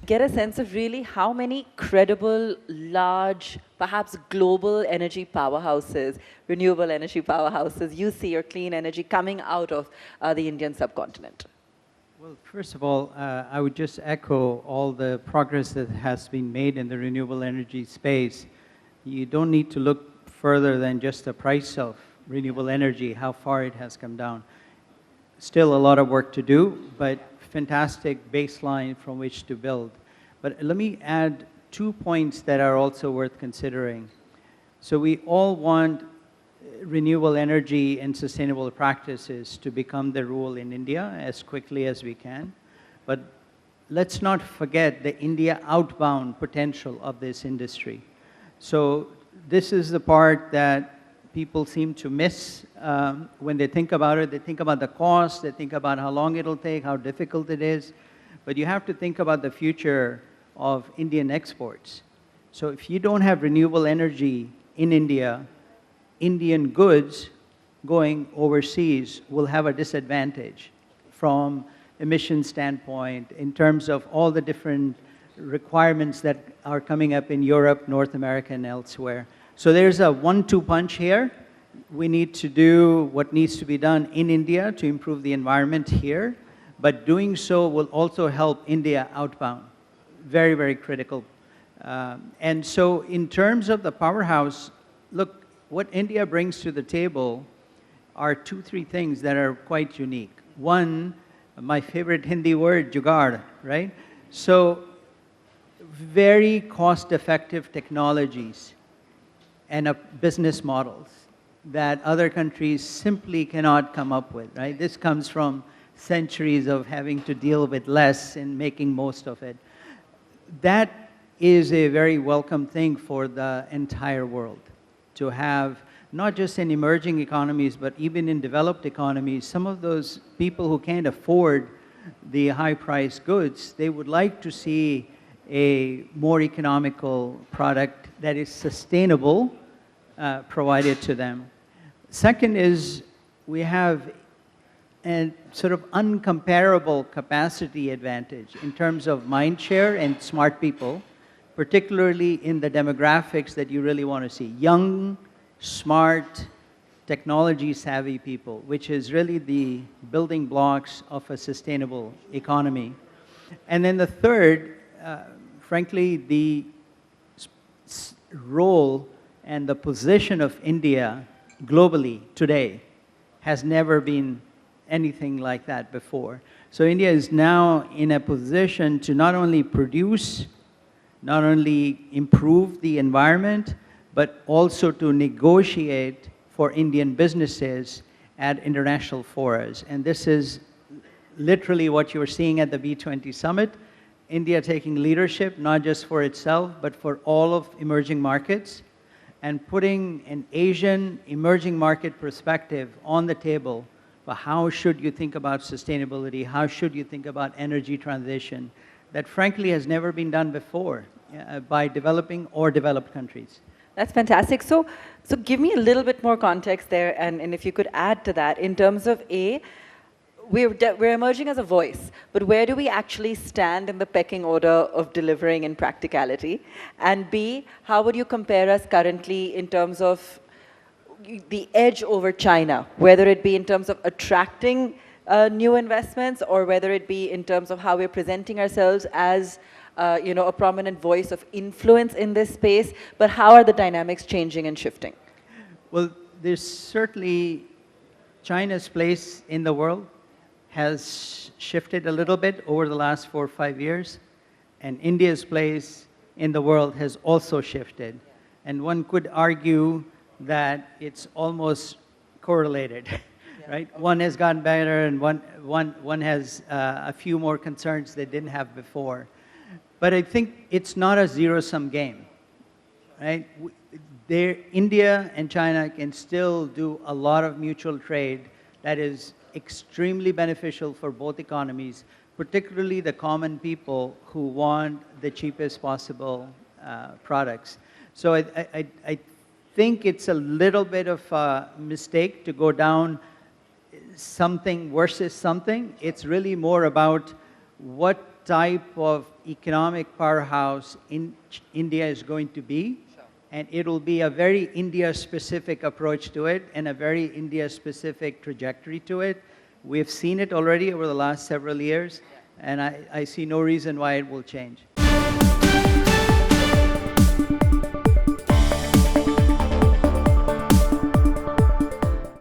get a sense of really how many credible, large, perhaps global energy powerhouses, renewable energy powerhouses you see or clean energy coming out of the Indian subcontinent? Well, first of all, I would just echo all the progress that has been made in the renewable energy space. You don't need to look further than just the price of renewable energy, how far it has come down. Still a lot of work to do, but fantastic baseline from which to build. But let me add 2 points that are also worth considering. So we all want renewable energy and sustainable practices to become the rule in India as quickly as we can. But let's not forget the India outbound potential of this industry. So this is the part that people seem to miss when they think about it. They think about the cost, they think about how long it'll take, how difficult it is. But you have to think about the future of Indian exports. So if you don't have renewable energy in India, Indian goods going overseas will have a disadvantage from emission standpoint in terms of all the different requirements that are coming up in Europe, North America, and elsewhere. So there's a 1-2 punch here. We need to do what needs to be done in India to improve the environment here, but doing so will also help India outbound. Very, very critical. And so in terms of the powerhouse, look, what India brings to the table are 2-3 things that are quite unique. One, my favorite Hindi word, jugaad, right? So very cost-effective technologies and business models that other countries simply cannot come up with, right? This comes from centuries of having to deal with less and making most of it. That is a very welcome thing for the entire world, to have not just in emerging economies, but even in developed economies, some of those people who can't afford the high-priced goods, they would like to see a more economical product that is sustainable provided to them. Second is we have a sort of uncomparable capacity advantage in terms of mind share and smart people, particularly in the demographics that you really want to see. Young, smart, technology-savvy people, which is really the building blocks of a sustainable economy. And then the third, frankly, the role and the position of India globally today has never been anything like that before. So India is now in a position to not only produce, not only improve the environment, but also to negotiate for Indian businesses at international forums. And this is literally what you're seeing at the B20 summit. India taking leadership, not just for itself, but for all of emerging markets, and putting an Asian emerging market perspective on the table for how should you think about sustainability, how should you think about energy transition, that frankly has never been done before by developing or developed countries. That's fantastic. So give me a little bit more context there, and if you could add to that in terms of we're emerging as a voice, but where do we actually stand in the pecking order of delivering in practicality? And B, how would you compare us currently in terms of the edge over China, whether it be in terms of attracting new investments or whether it be in terms of how we're presenting ourselves as a prominent voice of influence in this space, but how are the dynamics changing and shifting? Well, there's certainly China's place in the world has shifted a little bit over the last 4 or 5 years, and India's place in the world has also shifted. And one could argue that it's almost correlated, right? One has gotten better and one has a few more concerns they didn't have before. But I think it's not a zero-sum game, right? India and China can still do a lot of mutual trade that is extremely beneficial for both economies, particularly the common people who want the cheapest possible products. So I think it's a little bit of a mistake to go down something versus something. It's really more about what type of economic powerhouse India is going to be. And it will be a very India-specific approach to it and a very India-specific trajectory to it. We've seen it already over the last several years, and I see no reason why it will change.